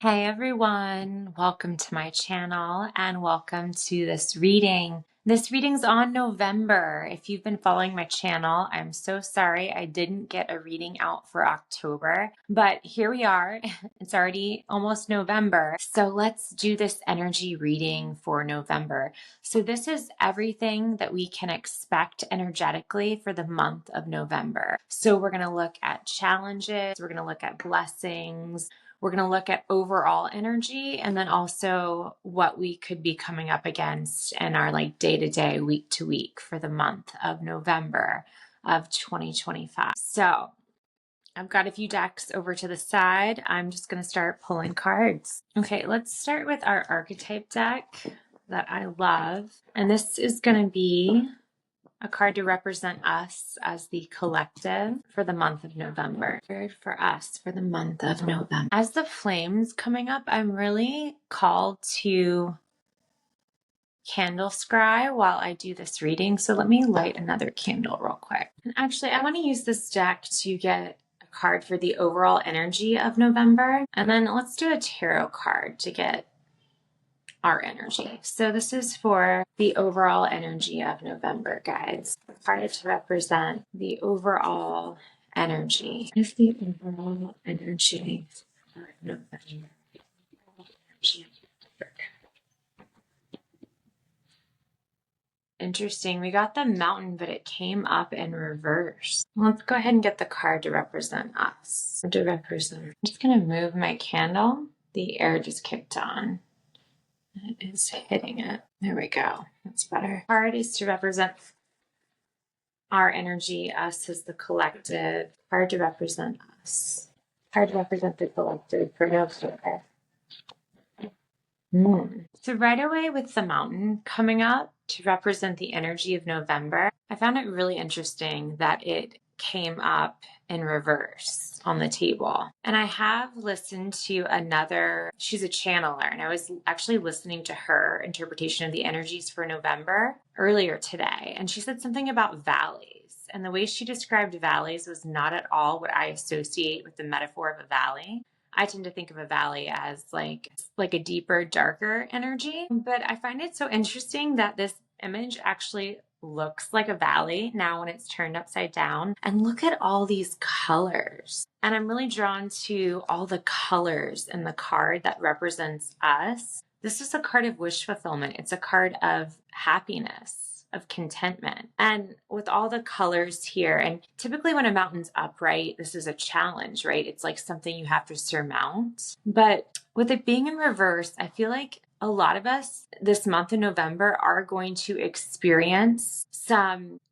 Hey everyone, welcome to my channel and welcome to this reading. This reading's on November. If you've been following my channel, I'm so sorry I didn't get a reading out for October, but here we are. It's already almost November. So let's do this energy reading for November. So this is everything that we can expect energetically for the month of November. So we're going to look at challenges, we're going to look at blessings, we're going to look at overall energy and then also what we could be coming up against in our day-to-day, week-to-week for the month of November of 2025. So I've got a few decks over to the side. I'm just going to start pulling cards. Okay, let's start with our archetype deck that I love. And this is going to be a card to represent us as the collective for the month of November. For us for the month of November. As the flames coming up, I'm really called to candle scry while I do this reading. So let me light another candle real quick. And actually, I want to use this deck to get a card for the overall energy of November. And then let's do a tarot card to get our energy. So this is for the overall energy of November, guys. A card to represent the overall energy. What is the overall energy of November? Interesting. We got the mountain, but it came up in reverse. Let's go ahead and get the card to represent us. I'm just going to move my candle. The air just kicked on. It is hitting it. There we go. That's better. Card is to represent our energy, us as the collective. Card to represent us. Card to represent the collective for November. So right away with the mountain coming up to represent the energy of November, I found it really interesting that it came up in reverse on the table. And I have listened to she's a channeler, and I was actually listening to her interpretation of the energies for November earlier today. And she said something about valleys. And the way she described valleys was not at all what I associate with the metaphor of a valley. I tend to think of a valley as like a deeper, darker energy. But I find it so interesting that this image actually looks like a valley now when it's turned upside down. And look at all these colors. And I'm really drawn to all the colors in the card that represents us. This is a card of wish fulfillment. It's a card of happiness, of contentment. And with all the colors here, and typically when a mountain's upright, this is a challenge, right? It's like something you have to surmount. But with it being in reverse, I feel like a lot of us this month in November are going to experience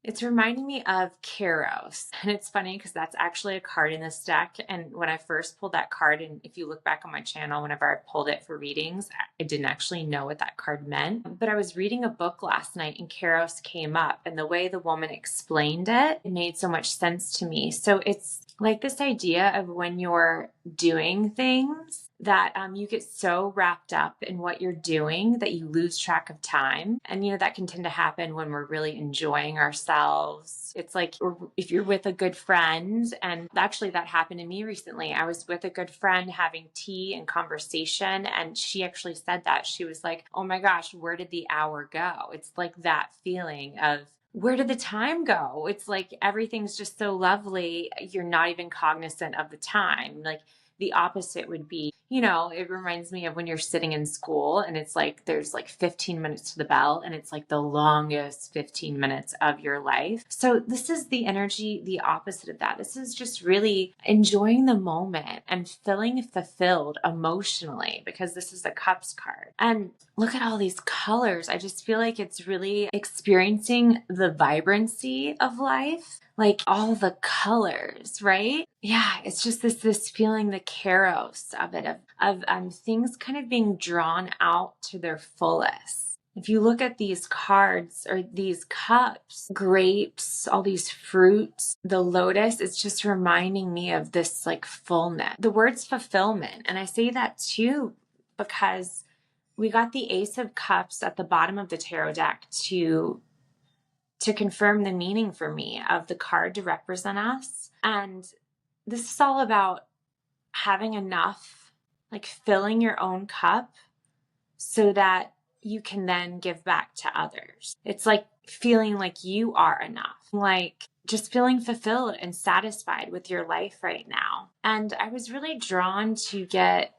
it's reminding me of Kairos. And it's funny because that's actually a card in this deck. And when I first pulled that card, and if you look back on my channel, whenever I pulled it for readings, I didn't actually know what that card meant. But I was reading a book last night and Kairos came up, and the way the woman explained it made so much sense to me. So it's like this idea of when you're doing things that you get so wrapped up in what you're doing that you lose track of time. And, that can tend to happen when we're really enjoying ourselves. It's like if you're with a good friend, and actually that happened to me recently. I was with a good friend having tea and conversation, and she actually said that. She was like, oh my gosh, where did the hour go? It's like that feeling of, where did the time go? It's like everything's just so lovely. You're not even cognizant of the time. Like the opposite would be, it reminds me of when you're sitting in school and it's like there's like 15 minutes to the bell and it's like the longest 15 minutes of your life. So this is the energy, the opposite of that. This is just really enjoying the moment and feeling fulfilled emotionally, because this is a cups card. And look at all these colors. I just feel like it's really experiencing the vibrancy of life. Like all the colors, right? Yeah, it's just this feeling, the Kairos of it, of things kind of being drawn out to their fullest. If you look at these cards or these cups, grapes, all these fruits, the lotus, it's just reminding me of this like fullness. The word's fulfillment. And I say that too because we got the Ace of Cups at the bottom of the tarot deck to confirm the meaning for me of the card to represent us. And this is all about having enough like filling your own cup so that you can then give back to others. It's like feeling like you are enough, like just feeling fulfilled and satisfied with your life right now. And I was really drawn to get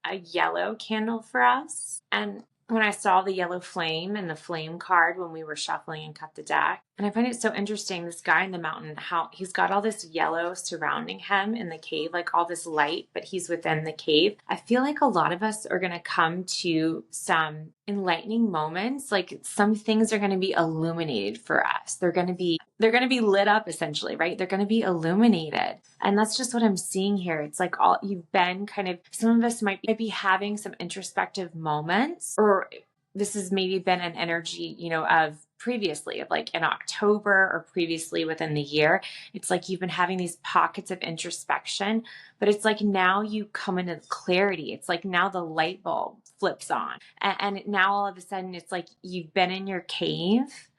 a yellow candle for us. And when I saw the yellow flame and the flame card when we were shuffling and cut the deck, and I find it so interesting, this guy in the mountain, how he's got all this yellow surrounding him in the cave, like all this light, but he's within the cave. I feel like a lot of us are going to come to some enlightening moments. Like some things are going to be illuminated for us. They're going to be lit up essentially, right? They're going to be illuminated. And that's just what I'm seeing here. It's like all you've been kind of, some of us might be having some introspective moments, or this has maybe been an energy, of previously, of like in October or previously within the year. It's like you've been having these pockets of introspection, but it's like now you come into clarity. It's like now the light bulb flips on. And now all of a sudden it's like you've been in your cave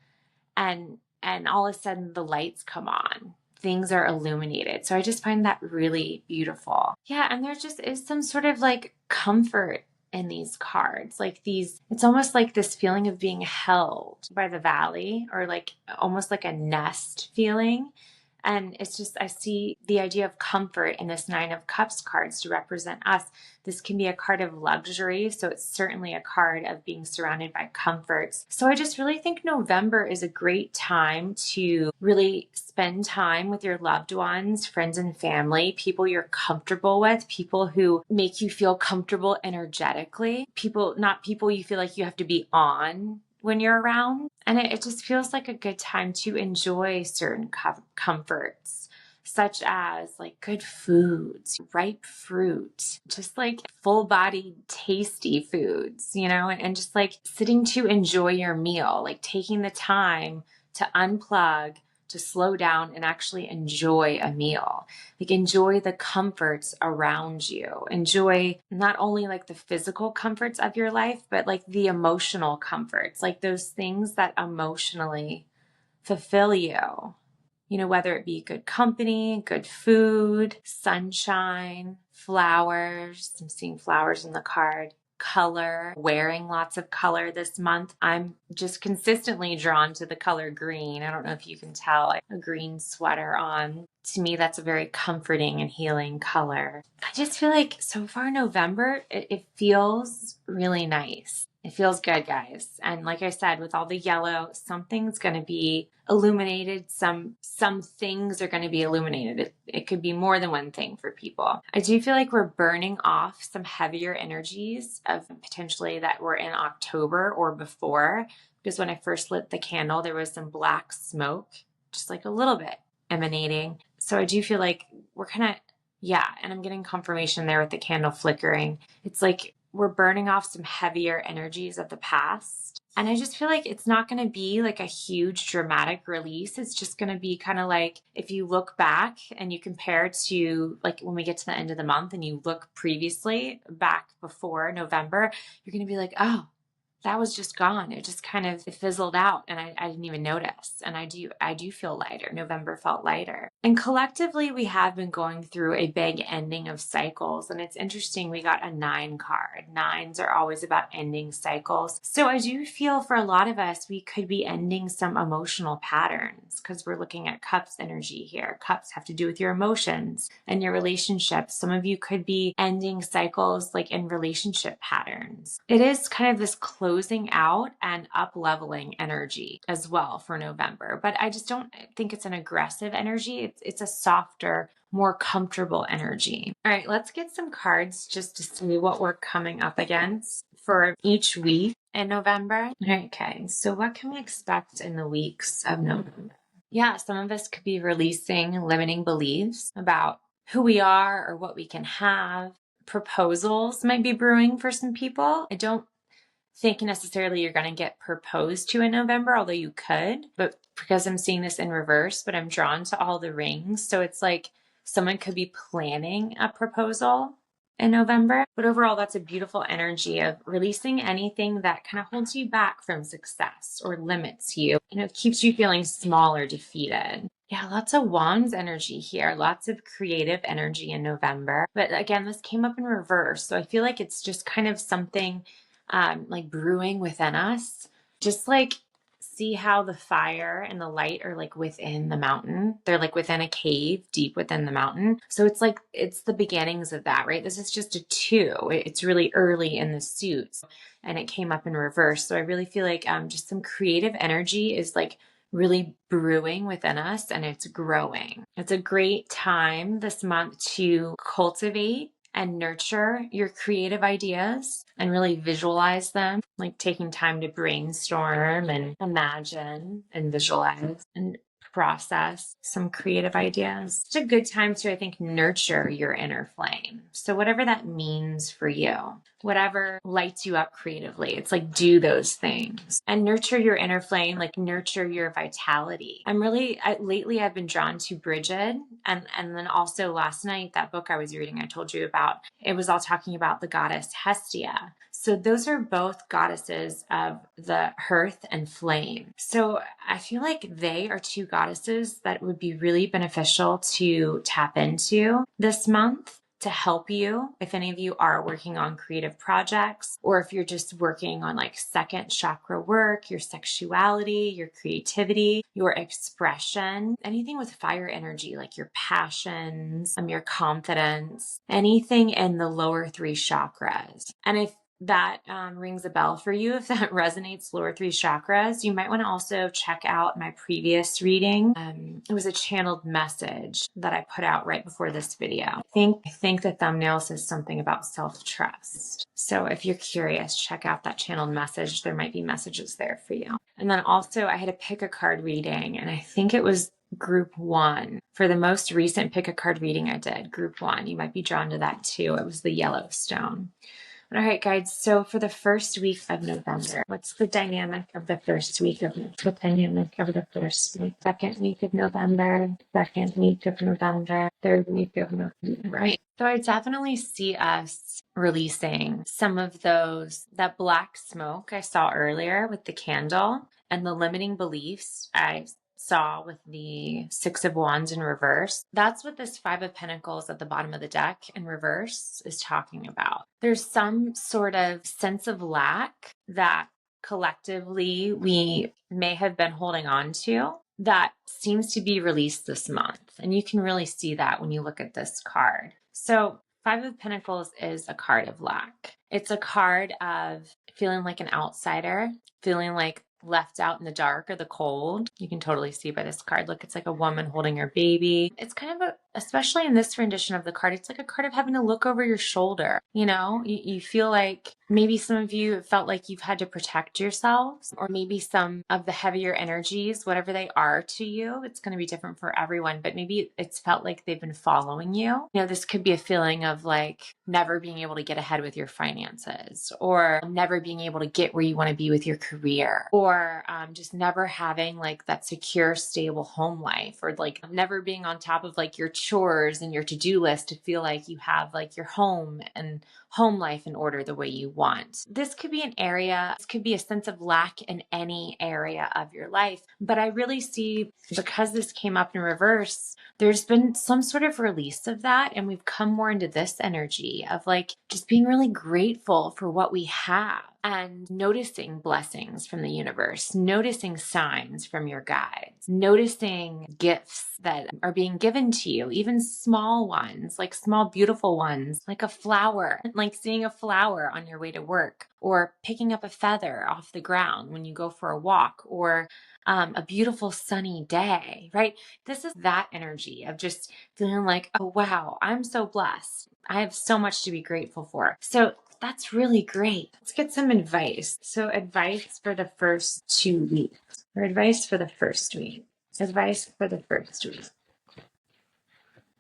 and all of a sudden the lights come on. Things are illuminated. So I just find that really beautiful. Yeah, and there just is some sort of like comfort in these cards. Like it's almost like this feeling of being held by the valley, or like almost like a nest feeling. And it's just, I see the idea of comfort in this Nine of Cups cards to represent us. This can be a card of luxury, so it's certainly a card of being surrounded by comforts. So I just really think November is a great time to really spend time with your loved ones, friends and family, people you're comfortable with, people who make you feel comfortable energetically, not people you feel like you have to be on when you're around. And it just feels like a good time to enjoy certain comforts, such as like good foods, ripe fruit, just like full-bodied, tasty foods, and just like sitting to enjoy your meal, like taking the time to unplug, to slow down and actually enjoy a meal. Like enjoy the comforts around you. Enjoy not only like the physical comforts of your life, but like the emotional comforts, like those things that emotionally fulfill you. Whether it be good company, good food, sunshine, flowers. I'm seeing flowers in the card. Color, wearing lots of color this month. I'm just consistently drawn to the color green. I don't know if you can tell, a green sweater on. To me, that's a very comforting and healing color. I just feel like so far November, it feels really nice. It feels good, guys. And like I said, with all the yellow, something's going to be illuminated. Some things are going to be illuminated. It could be more than one thing for people. I do feel like we're burning off some heavier energies of potentially that were in October or before, because when I first lit the candle, there was some black smoke, just like a little bit emanating. So I do feel like we're kind of, and I'm getting confirmation there with the candle flickering. It's like we're burning off some heavier energies of the past. And I just feel like it's not going to be like a huge dramatic release. It's just going to be kind of like if you look back and you compare to like when we get to the end of the month and you look previously back before November, you're going to be like, oh, that was just gone. It just kind of fizzled out and I didn't even notice. And I do feel lighter. November felt lighter. And collectively, we have been going through a big ending of cycles. And it's interesting, we got a 9 card. 9s are always about ending cycles. So I do feel for a lot of us, we could be ending some emotional patterns because we're looking at cups energy here. Cups have to do with your emotions and your relationships. Some of you could be ending cycles like in relationship patterns. It is kind of this closing out and up-leveling energy as well for November. But I just don't think it's an aggressive energy. It's a softer, more comfortable energy. All right, let's get some cards just to see what we're coming up against for each week in November. Okay, so what can we expect in the weeks of November? Yeah, some of us could be releasing limiting beliefs about who we are or what we can have. Proposals might be brewing for some people. I don't think necessarily you're going to get proposed to in November, although you could, but because I'm seeing this in reverse, but I'm drawn to all the rings. So it's like someone could be planning a proposal in November, but overall that's a beautiful energy of releasing anything that kind of holds you back from success or limits you, keeps you feeling small or defeated. Yeah, lots of wands energy here, lots of creative energy in November. But again, this came up in reverse. So I feel like it's just kind of something like brewing within us. Just like see how the fire and the light are like within the mountain. They're like within a cave deep within the mountain. So it's like it's the beginnings of that, right? This is just a two. It's really early in the suit and it came up in reverse. So I really feel like just some creative energy is like really brewing within us and it's growing. It's a great time this month to cultivate and nurture your creative ideas and really visualize them, like taking time to brainstorm and imagine and visualize and process some creative ideas. It's a good time to, I think, nurture your inner flame. So whatever that means for you, whatever lights you up creatively, it's like do those things and nurture your inner flame, like nurture your vitality. Lately I've been drawn to Bridget and then also last night, that book I was reading, I told you about, it was all talking about the goddess Hestia. So those are both goddesses of the hearth and flame. So I feel like they are two goddesses that would be really beneficial to tap into this month to help you if any of you are working on creative projects or if you're just working on like second chakra work, your sexuality, your creativity, your expression, anything with fire energy like your passions, your confidence, anything in the lower three chakras. And if that rings a bell for you, if that resonates, lower three chakras, you might want to also check out my previous reading. It was a channeled message that I put out right before this video. I think the thumbnail says something about self-trust. So if you're curious, check out that channeled message. There might be messages there for you. And then also I had a pick a card reading, and I think it was group 1 for the most recent pick a card reading I did. Group 1, you might be drawn to that too. It was the Yellowstone. All right, guys. So for the first week of November, what's the dynamic of the first week of the dynamic of the first week? Second week of November, second week of November, third week of November, right? So I definitely see us releasing some of that black smoke I saw earlier with the candle and the limiting beliefs I saw with the Six of Wands in reverse. That's what this Five of Pentacles at the bottom of the deck in reverse is talking about. There's some sort of sense of lack that collectively we may have been holding on to that seems to be released this month. And you can really see that when you look at this card. So Five of Pentacles is a card of lack. It's a card of feeling like an outsider, feeling like left out in the dark or the cold. You can totally see by this card. Look, it's like a woman holding her baby. It's kind of especially in this rendition of the card, it's like a card of having to look over your shoulder. You know, you feel like maybe some of you felt like you've had to protect yourselves, or maybe some of the heavier energies, whatever they are to you, it's going to be different for everyone, but maybe it's felt like they've been following you. You know, this could be a feeling of like never being able to get ahead with your finances, or never being able to get where you want to be with your career, or just never having like that secure, stable home life, or like never being on top of like your chores and your to-do list to feel like you have like your home and home life in order the way you want. This could be an area, this could be a sense of lack in any area of your life. But I really see, because this came up in reverse, there's been some sort of release of that. And we've come more into this energy of like just being really grateful for what we have and noticing blessings from the universe, noticing signs from your guides, noticing gifts that are being given to you, even small ones, like small, beautiful ones, like a flower, like seeing a flower on your way to work, or picking up a feather off the ground when you go for a walk, or a beautiful sunny day, right? This is that energy of just feeling like, oh, wow, I'm so blessed. I have so much to be grateful for. So that's really great. Let's get some advice. So advice for the first 2 weeks, or advice for the first week. Advice for the first week.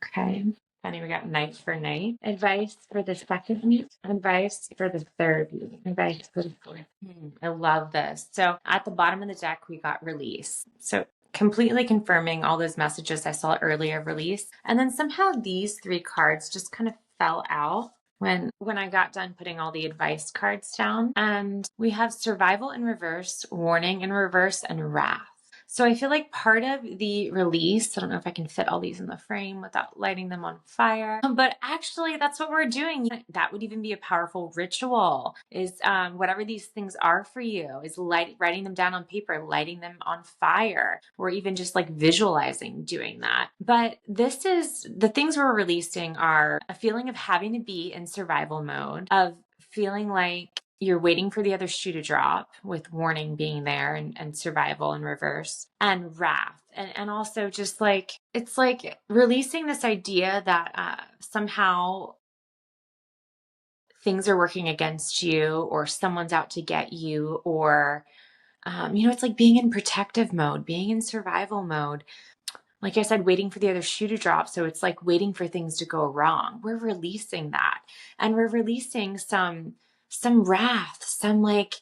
Okay. Funny, we got night for night. Advice for the second week. Advice for the third week. Advice for the fourth. I love this. So at the bottom of the deck, we got release. So completely confirming all those messages I saw earlier, release. And then somehow these 3 cards just kind of fell out when I got done putting all the advice cards down. And we have survival in reverse, warning in reverse, and wrath. So I feel like part of the release, I don't know if I can fit all these in the frame without lighting them on fire, but actually that's what we're doing. That would even be a powerful ritual, is whatever these things are for you, is writing them down on paper, lighting them on fire, or even just like visualizing doing that. But this is the things we're releasing are a feeling of having to be in survival mode, of feeling like you're waiting for the other shoe to drop, with warning being there, and survival in reverse, and wrath. And also just like, it's like releasing this idea that somehow things are working against you, or someone's out to get you, or, it's like being in protective mode, being in survival mode. Like I said, waiting for the other shoe to drop. So it's like waiting for things to go wrong. We're releasing that. And we're releasing some wrath, some like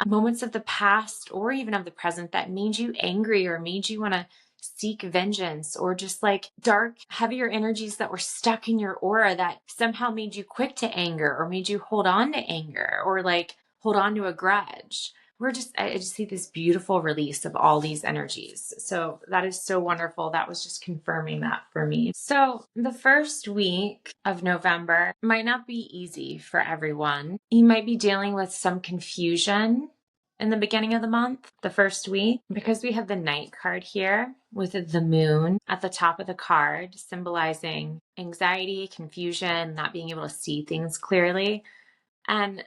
moments of the past or even of the present that made you angry or made you want to seek vengeance, or just like dark, heavier energies that were stuck in your aura that somehow made you quick to anger, or made you hold on to anger, or like hold on to a grudge. I just see this beautiful release of all these energies. So that is so wonderful. That was just confirming that for me. So the first week of November might not be easy for everyone. You might be dealing with some confusion in the beginning of the month, the first week, because we have the Knight card here with the moon at the top of the card, symbolizing anxiety, confusion, not being able to see things clearly. And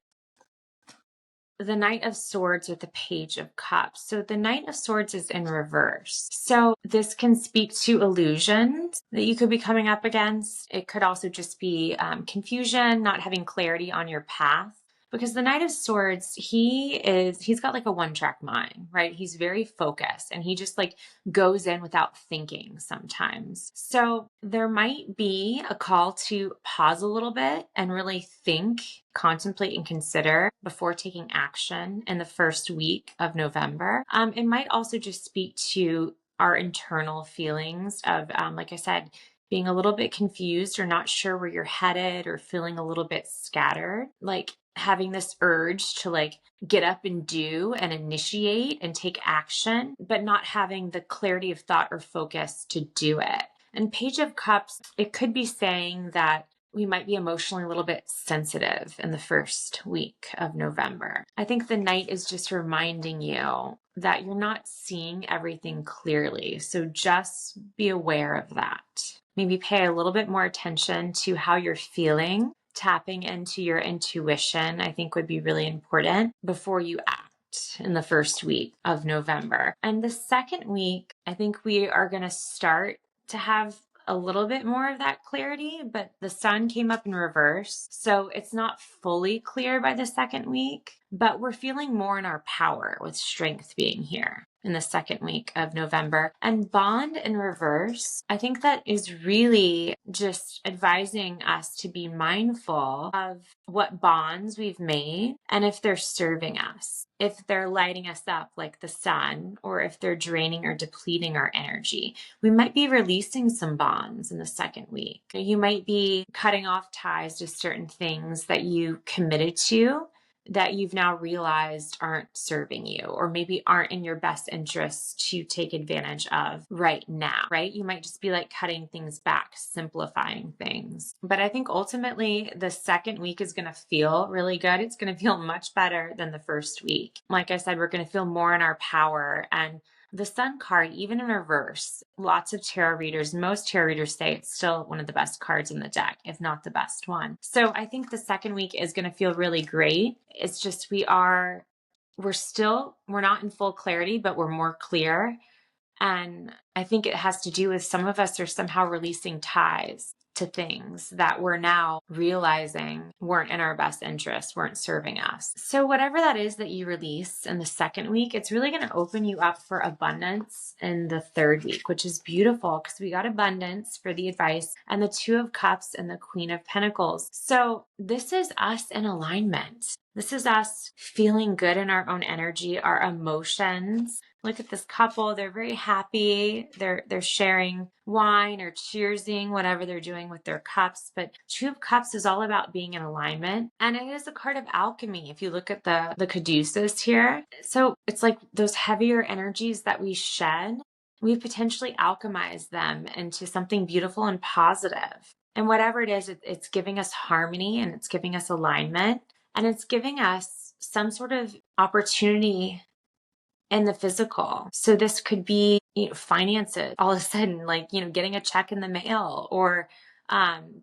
the Knight of Swords with the Page of Cups. So the Knight of Swords is in reverse. So this can speak to illusions that you could be coming up against. It could also just be confusion, not having clarity on your path. Because the Knight of Swords, he's got like a one-track mind, right? He's very focused, and he just like goes in without thinking sometimes. So there might be a call to pause a little bit and really think, contemplate, and consider before taking action in the first week of November. It might also just speak to our internal feelings of, like I said, being a little bit confused or not sure where you're headed, or feeling a little bit scattered, like having this urge to like get up and do and initiate and take action, but not having the clarity of thought or focus to do it. And Page of Cups, it could be saying that we might be emotionally a little bit sensitive in the first week of November. I think the Knight is just reminding you that you're not seeing everything clearly. So just be aware of that. Maybe pay a little bit more attention to how you're feeling. Tapping into your intuition, I think, would be really important before you act in the first week of November. And the second week, I think we are going to start to have a little bit more of that clarity, but the sun came up in reverse. So it's not fully clear by the second week, but we're feeling more in our power with strength being here in the second week of November. And bond in reverse, I think that is really just advising us to be mindful of what bonds we've made and if they're serving us, if they're lighting us up like the sun, or if they're draining or depleting our energy. We might be releasing some bonds in the second week. You might be cutting off ties to certain things that you committed to that you've now realized aren't serving you, or maybe aren't in your best interest to take advantage of right now, right? You might just be like cutting things back, simplifying things. But I think ultimately the second week is going to feel really good. It's going to feel much better than the first week. Like I said, we're going to feel more in our power. And the Sun card, even in reverse, lots of tarot readers, most tarot readers say it's still one of the best cards in the deck, if not the best one. So I think the second week is going to feel really great. It's just we're not in full clarity, but we're more clear. And I think it has to do with some of us are somehow releasing ties to things that we're now realizing weren't in our best interest, weren't serving us. So whatever that is that you release in the second week, it's really going to open you up for abundance in the third week, which is beautiful because we got abundance for the advice and the Two of Cups and the Queen of Pentacles. So this is us in alignment. This is us feeling good in our own energy, our emotions. Look at this couple. They're very happy. They're sharing wine or cheersing, whatever they're doing with their cups. But Two of Cups is all about being in alignment. And it is a card of alchemy if you look at the caduceus here. So it's like those heavier energies that we shed, we've potentially alchemized them into something beautiful and positive. And whatever it is, it's giving us harmony and it's giving us alignment. And it's giving us some sort of opportunity in the physical. So this could be, finances, all of a sudden, like, getting a check in the mail, or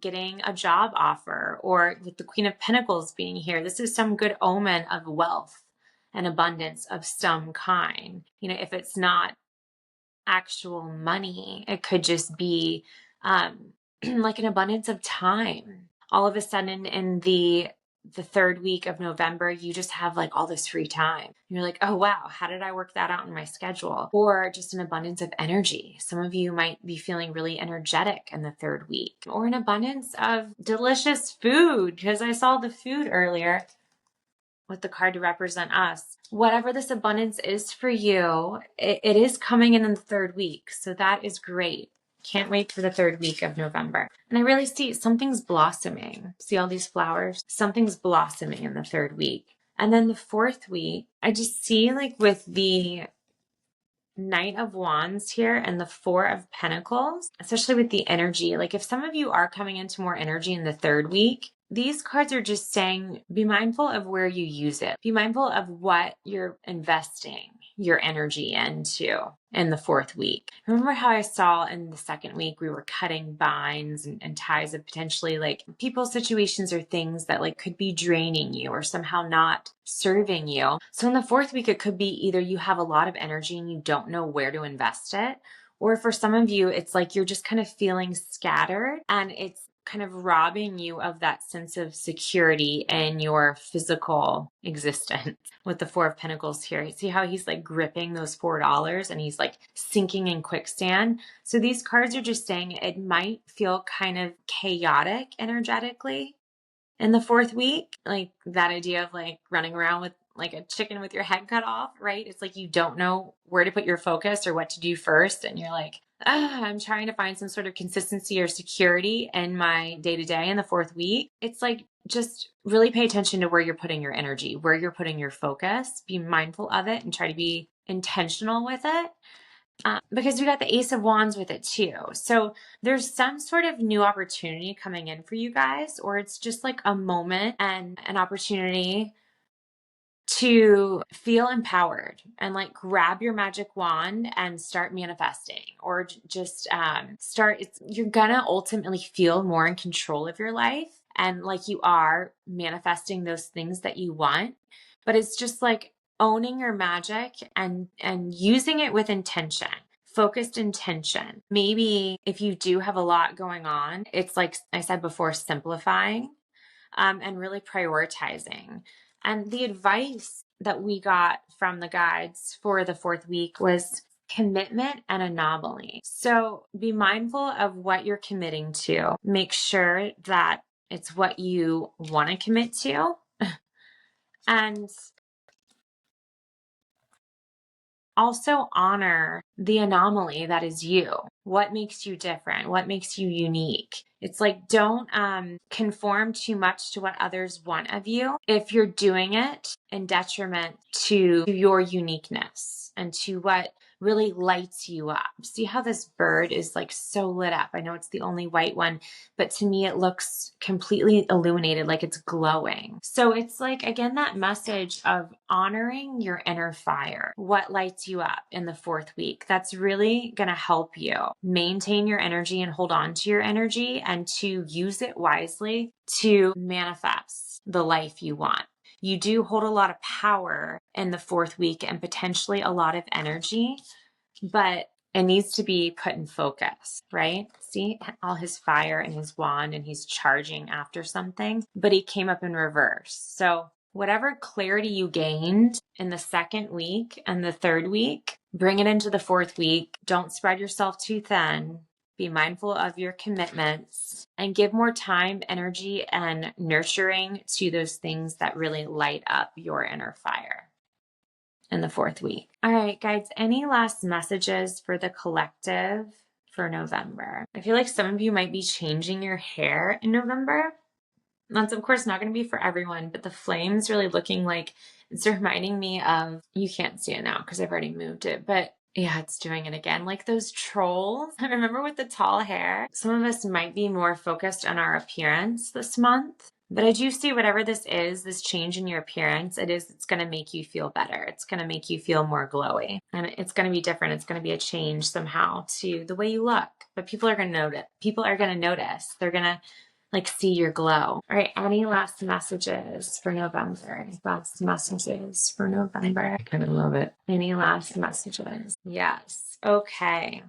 getting a job offer, or with the Queen of Pentacles being here, this is some good omen of wealth and abundance of some kind. If it's not actual money, it could just be like an abundance of time. All of a sudden in the third week of November, you just have like all this free time. You're like, oh wow, how did I work that out in my schedule? Or just an abundance of energy. Some of you might be feeling really energetic in the third week, or an abundance of delicious food, because I saw the food earlier with the card to represent us. Whatever this abundance is for you, it is coming in the third week. So that is great. Can't wait for the third week of November. And I really see something's blossoming. See all these flowers? Something's blossoming in the third week. And then the fourth week, I just see like with the Knight of Wands here and the Four of Pentacles, especially with the energy, like if some of you are coming into more energy in the third week, these cards are just saying, be mindful of where you use it. Be mindful of what you're investing your energy into in the fourth week. Remember how I saw in the second week, we were cutting binds and ties of potentially like people, situations, or things that like could be draining you or somehow not serving you. So in the fourth week, it could be either you have a lot of energy and you don't know where to invest it, or for some of you, it's like you're just kind of feeling scattered and it's kind of robbing you of that sense of security in your physical existence. With the Four of Pentacles here, see how he's like gripping those $4 and he's like sinking in quicksand. So these cards are just saying it might feel kind of chaotic energetically in the fourth week, like that idea of like running around with like a chicken with your head cut off, right? It's like you don't know where to put your focus or what to do first. And you're like, I'm trying to find some sort of consistency or security in my day to day in the fourth week. It's like, just really pay attention to where you're putting your energy, where you're putting your focus, be mindful of it and try to be intentional with it. Because we got the Ace of Wands with it too. So there's some sort of new opportunity coming in for you guys, or it's just like a moment and an opportunity to feel empowered and like grab your magic wand and start manifesting, or just start. You're gonna ultimately feel more in control of your life and like you are manifesting those things that you want. But it's just like owning your magic and using it with intention. Focused intention. Maybe if you do have a lot going on, it's like I said before, simplifying and really prioritizing. And the advice that we got from the guides for the fourth week was commitment and anomaly. So be mindful of what you're committing to. Make sure that it's what you want to commit to. And also honor the anomaly that is you. What makes you different? What makes you unique? It's like, don't conform too much to what others want of you if you're doing it in detriment to your uniqueness and to what really lights you up. See how this bird is like so lit up? I know it's the only white one, but to me it looks completely illuminated, like it's glowing. So it's like, again, that message of honoring your inner fire, what lights you up in the fourth week. That's really going to help you maintain your energy and hold on to your energy and to use it wisely to manifest the life you want. You do hold a lot of power in the fourth week and potentially a lot of energy, but it needs to be put in focus, right? See all his fire and his wand, and he's charging after something, but he came up in reverse. So whatever clarity you gained in the second week and the third week, bring it into the fourth week. Don't spread yourself too thin. be mindful of your commitments, and give more time, energy, and nurturing to those things that really light up your inner fire in the 4th week. All right, guys, any last messages for the collective for November? I feel like some of you might be changing your hair in November. That's of course not going to be for everyone, but the flame's really looking like it's reminding me of, you can't see it now because I've already moved it, but yeah, it's doing it again. Like those trolls. I remember with the tall hair, some of us might be more focused on our appearance this month, but I do see whatever this is, this change in your appearance, it's going to make you feel better. It's going to make you feel more glowy, and it's going to be different. It's going to be a change somehow to the way you look, but people are going to notice. People are going to notice. They're going to like see your glow. All right, any last messages for November? Any last messages for November? I kind of love it. Any last messages? Yes. Okay.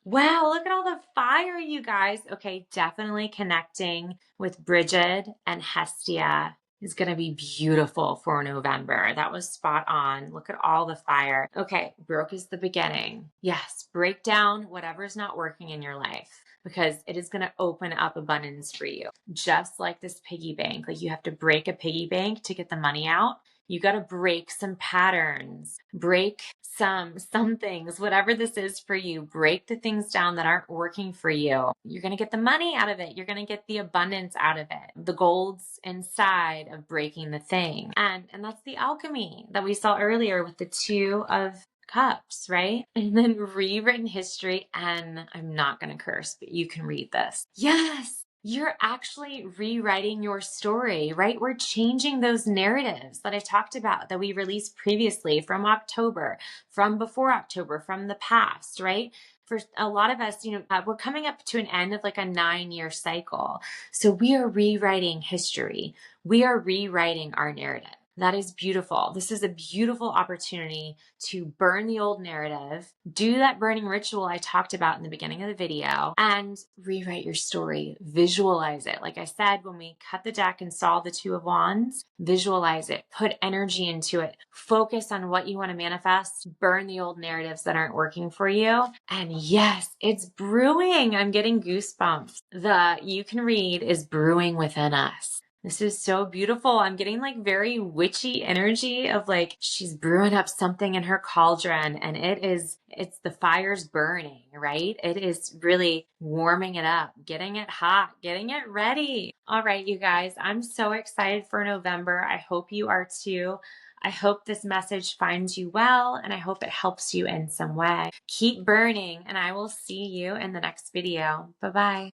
Wow, look at all the fire, you guys. Okay, definitely connecting with Bridget and Hestia is going to be beautiful for November. That was spot on. Look at all the fire. Okay, broke is the beginning. Yes, break down whatever's not working in your life, because it is going to open up abundance for you. Just like this piggy bank. Like you have to break a piggy bank to get the money out. You got to break some patterns, break some things, whatever this is for you, break the things down that aren't working for you. You're going to get the money out of it. You're going to get the abundance out of it. The gold's inside of breaking the thing. And that's the alchemy that we saw earlier with the 2 of Cups, right? And then rewritten history. And I'm not going to curse, but you can read this. Yes. You're actually rewriting your story, right? We're changing those narratives that I talked about that we released previously from October, from before October, from the past, right? For a lot of us, we're coming up to an end of like a 9-year cycle. So we are rewriting history. We are rewriting our narrative. That is beautiful. This is a beautiful opportunity to burn the old narrative, do that burning ritual I talked about in the beginning of the video, and rewrite your story. Visualize it. Like I said, when we cut the deck and saw the 2 of Wands, visualize it, put energy into it, focus on what you want to manifest, burn the old narratives that aren't working for you. And yes, it's brewing. I'm getting goosebumps. The You Can Read is brewing within us. This is so beautiful. I'm getting like very witchy energy of like she's brewing up something in her cauldron, and it's the fire's burning, right? It is really warming it up, getting it hot, getting it ready. All right, you guys, I'm so excited for November. I hope you are too. I hope this message finds you well, and I hope it helps you in some way. Keep burning, and I will see you in the next video. Bye-bye.